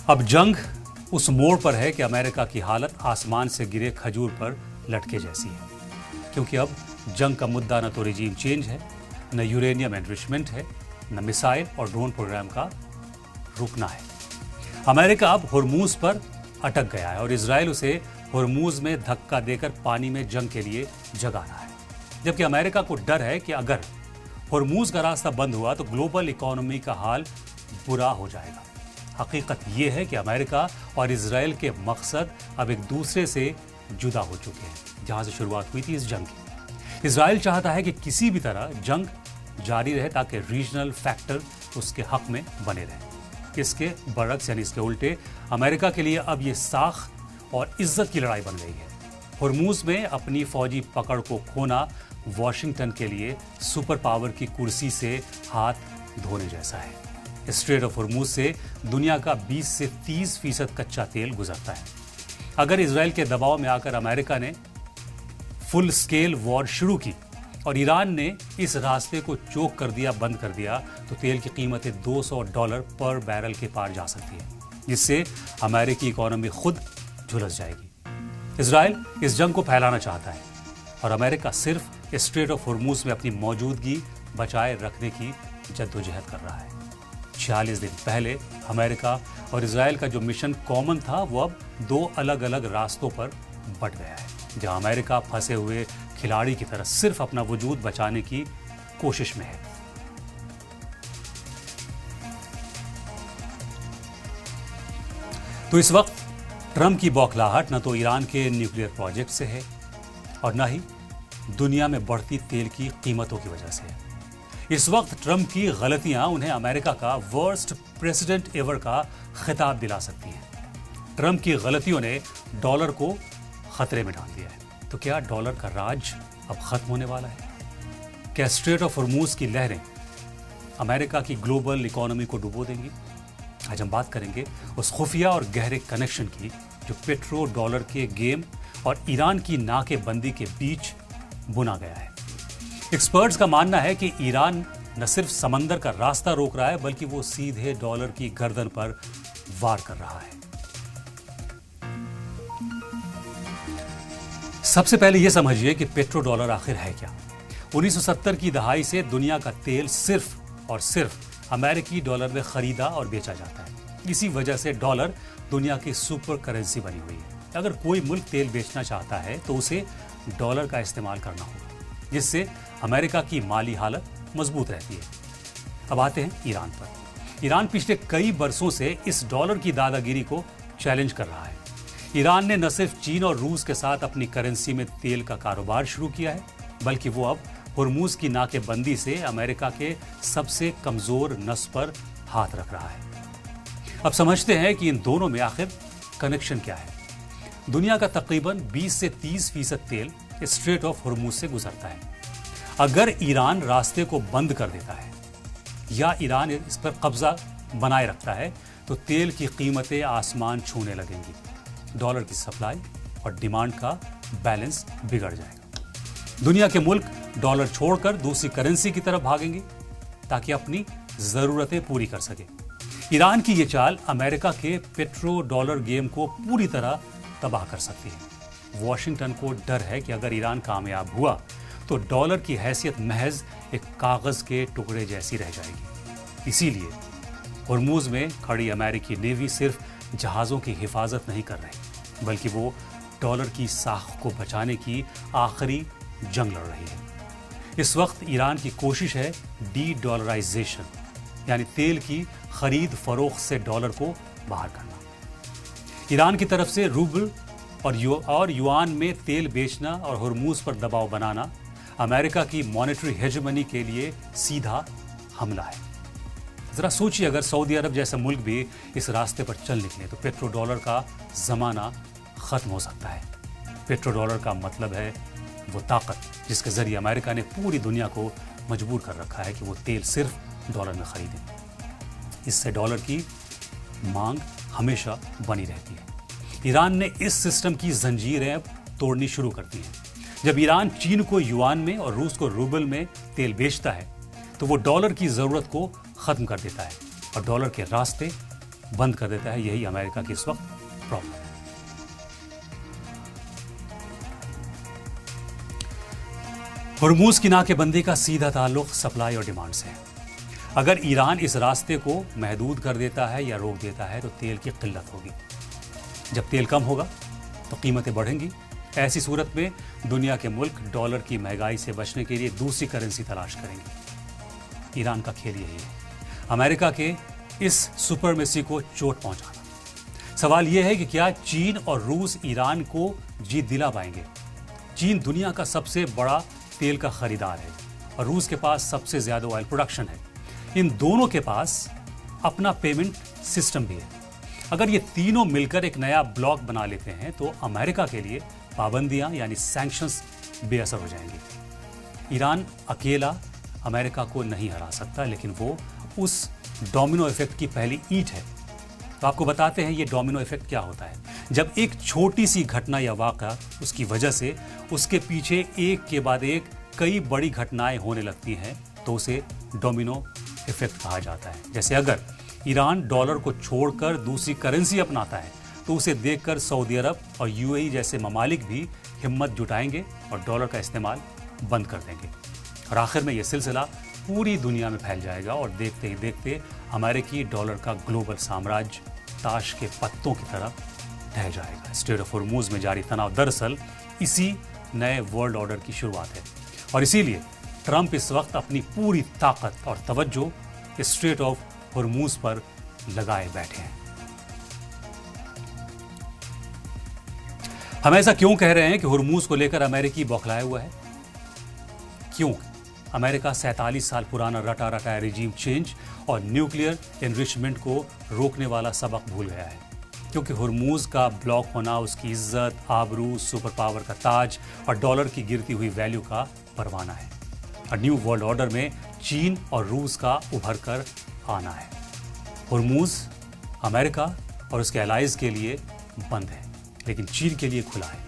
अब जंग उस मोड़ पर है कि अमेरिका की हालत आसमान से गिरे खजूर पर लटके जैसी है, क्योंकि अब जंग का मुद्दा न तो रिजीम चेंज है, न यूरेनियम एनरिचमेंट है, न मिसाइल और ड्रोन प्रोग्राम का रुकना है। अमेरिका अब हुर्मुज पर अटक गया है और इजराइल उसे हुर्मुज में धक्का देकर पानी में जंग के लिए जगा रहा है। जबकि अमेरिका को डर है कि अगर हुर्मुज का रास्ता बंद हुआ तो ग्लोबल इकोनॉमी का हाल बुरा हो जाएगा। हकीकत यह है कि अमेरिका और इजराइल के मकसद अब एक दूसरे से जुदा हो चुके हैं। जहां से शुरुआत हुई थी इस जंग की, इजराइल चाहता है कि किसी भी तरह जंग जारी रहे ताकि रीजनल फैक्टर उसके हक में बने रहे। इसके बरक्स यानी इसके उल्टे अमेरिका के लिए अब यह साख और इज्जत की लड़ाई बन गई है। हुर्मुज में अपनी फौजी पकड़ को खोना वॉशिंगटन के लिए सुपर पावर की कुर्सी से हाथ धोने जैसा है। स्ट्रेट ऑफ हुर्मुज से दुनिया का 20 से 30% कच्चा तेल गुजरता है। अगर इजराइल के दबाव में आकर अमेरिका ने फुल स्केल वॉर शुरू की और ईरान ने इस रास्ते को चोक कर दिया, बंद कर दिया, तो तेल की कीमतें $200 पर बैरल के पार जा सकती है, जिससे अमेरिकी इकोनॉमी खुद झुलस जाएगी। इजराइल इस जंग को फैलाना चाहता है और अमेरिका सिर्फ स्ट्रेट ऑफ हुर्मुज में अपनी मौजूदगी बचाए रखने की जद्दोजहद कर रहा है। 46 दिन पहले अमेरिका और इजराइल का जो मिशन कॉमन था वो अब 2 अलग अलग रास्तों पर बंट गया है। जहां अमेरिका फंसे हुए खिलाड़ी की तरह सिर्फ अपना वजूद बचाने की कोशिश में है। तो इस वक्त ट्रंप की बौखलाहट न तो ईरान के न्यूक्लियर प्रोजेक्ट से है और न ही दुनिया में बढ़ती तेल की कीमतों की वजह से है। इस वक्त ट्रंप की गलतियां उन्हें अमेरिका का वर्स्ट प्रेसिडेंट एवर का खिताब दिला सकती हैं। ट्रंप की गलतियों ने डॉलर को खतरे में डाल दिया है। तो क्या डॉलर का राज अब खत्म होने वाला है? क्या स्ट्रेट ऑफ हुर्मुज की लहरें अमेरिका की ग्लोबल इकोनॉमी को डुबो देंगी? आज हम बात करेंगे उस खुफिया और गहरे कनेक्शन की जो पेट्रो डॉलर के गेम और ईरान की नाकेबंदी के बीच बुना गया है। एक्सपर्ट्स का मानना है कि ईरान न सिर्फ समंदर का रास्ता रोक रहा है, बल्कि वो सीधे डॉलर की गर्दन पर वार कर रहा है। सबसे पहले यह समझिए कि पेट्रो डॉलर आखिर है क्या। 1970 की दहाई से दुनिया का तेल सिर्फ और सिर्फ अमेरिकी डॉलर में खरीदा और बेचा जाता है। इसी वजह से डॉलर दुनिया की सुपर करेंसी बनी हुई है। अगर कोई मुल्क तेल बेचना चाहता है तो उसे डॉलर का इस्तेमाल करना होगा, जिससे अमेरिका की माली हालत मजबूत रहती है। अब आते हैं ईरान पर। ईरान पिछले कई बरसों से इस डॉलर की दादागिरी को चैलेंज कर रहा है। ईरान ने न सिर्फ चीन और रूस के साथ अपनी करेंसी में तेल का कारोबार शुरू किया है, बल्कि वो अब हुर्मुज की नाकेबंदी से अमेरिका के सबसे कमजोर नस पर हाथ रख रहा है। अब समझते हैं कि इन दोनों में आखिर कनेक्शन क्या है। दुनिया का तकरीबन 20 से 30% तेल स्ट्रेट ऑफ हुर्मुज से गुजरता है। अगर ईरान रास्ते को बंद कर देता है या ईरान इस पर कब्जा बनाए रखता है तो तेल की कीमतें आसमान छूने लगेंगी। डॉलर की सप्लाई और डिमांड का बैलेंस बिगड़ जाएगा। दुनिया के मुल्क डॉलर छोड़कर दूसरी करेंसी की तरफ भागेंगे ताकि अपनी जरूरतें पूरी कर सके। ईरान की यह चाल अमेरिका के पेट्रो डॉलर गेम को पूरी तरह तबाह कर सकती है। वॉशिंगटन को डर है कि अगर ईरान कामयाब हुआ तो डॉलर की हैसियत महज एक कागज के टुकड़े जैसी रह जाएगी। इसीलिए हुर्मुज में खड़ी अमेरिकी नेवी सिर्फ जहाजों की हिफाजत नहीं कर रही, बल्कि वो डॉलर की साख को बचाने की आखिरी जंग लड़ रही है। इस वक्त ईरान की कोशिश है डी डॉलराइजेशन, यानी तेल की खरीद फरोख्त से डॉलर को बाहर करना। ईरान की तरफ से रूबल और युआन में तेल बेचना और हुर्मुज पर दबाव बनाना अमेरिका की मॉनेटरी हेजेमनी के लिए सीधा हमला है। जरा सोचिए, अगर सऊदी अरब जैसा मुल्क भी इस रास्ते पर चल निकले तो पेट्रो डॉलर का जमाना खत्म हो सकता है। पेट्रो डॉलर का मतलब है वो ताकत जिसके जरिए अमेरिका ने पूरी दुनिया को मजबूर कर रखा है कि वो तेल सिर्फ डॉलर में खरीदे। इससे डॉलर की मांग हमेशा बनी रहती है। ईरान ने इस सिस्टम की जंजीरें अब तोड़नी शुरू कर दी हैं। जब ईरान चीन को युआन में और रूस को रूबल में तेल बेचता है तो वो डॉलर की जरूरत को खत्म कर देता है और डॉलर के रास्ते बंद कर देता है। यही अमेरिका की इस वक्त प्रॉब्लम है। हुर्मुज़ की नाकेबंदी का सीधा ताल्लुक सप्लाई और डिमांड से है। अगर ईरान इस रास्ते को महदूद कर देता है या रोक देता है तो तेल की किल्लत होगी। जब तेल कम होगा तो कीमतें बढ़ेंगी। ऐसी सूरत में दुनिया के मुल्क डॉलर की महंगाई से बचने के लिए दूसरी करेंसी तलाश करेंगे। ईरान का खेल यही है, अमेरिका के इस सुपरमेसी को चोट पहुंचाना। सवाल यह है कि क्या चीन और रूस ईरान को जीत दिला पाएंगे। चीन दुनिया का सबसे बड़ा तेल का खरीदार है और रूस के पास सबसे ज्यादा ऑयल प्रोडक्शन है। इन दोनों के पास अपना पेमेंट सिस्टम भी है। अगर ये तीनों मिलकर एक नया ब्लॉक बना लेते हैं तो अमेरिका के लिए पाबंदियां यानी सैंक्शंस बेअसर हो जाएंगी। ईरान अकेला अमेरिका को नहीं हरा सकता, लेकिन वो उस डोमिनो इफेक्ट की पहली ईंट है। तो आपको बताते हैं ये डोमिनो इफेक्ट क्या होता है। जब एक छोटी सी घटना या वाक़या उसकी वजह से उसके पीछे एक के बाद एक कई बड़ी घटनाएं होने लगती हैं तो उसे डोमिनो इफेक्ट कहा जाता है। जैसे अगर ईरान डॉलर को छोड़कर दूसरी करेंसी अपनाता है तो उसे देखकर सऊदी अरब और यूएई जैसे ममालिक भी हिम्मत जुटाएंगे और डॉलर का इस्तेमाल बंद कर देंगे। और आखिर में यह सिलसिला पूरी दुनिया में फैल जाएगा और देखते ही देखते अमेरिकी डॉलर का ग्लोबल साम्राज्य ताश के पत्तों की तरह ढह जाएगा। स्ट्रेट ऑफ हुर्मुज़ में जारी तनाव दरअसल इसी नए वर्ल्ड ऑर्डर की शुरुआत है और इसीलिए ट्रंप इस वक्त अपनी पूरी ताकत और तवज्जो स्ट्रेट ऑफ हुर्मुज़ पर लगाए बैठे हैं। हम ऐसा क्यों कह रहे हैं कि हुर्मुज़ को लेकर अमेरिकी बौखलाया हुआ है? क्यों? अमेरिका 47 साल पुराना रटा रटाया रिजीम चेंज और न्यूक्लियर एनरिचमेंट को रोकने वाला सबक भूल गया है। क्योंकि हुर्मुज़ का ब्लॉक होना उसकी इज्जत, आबरू, सुपर पावर का ताज और डॉलर की गिरती हुई वैल्यू का परवाना है। और न्यू वर्ल्ड ऑर्डर में चीन और रूस का उभर कर आना है। हुर्मुज़ अमेरिका और उसके एलाइज के लिए बंद है, लेकिन चीन के लिए खुला है।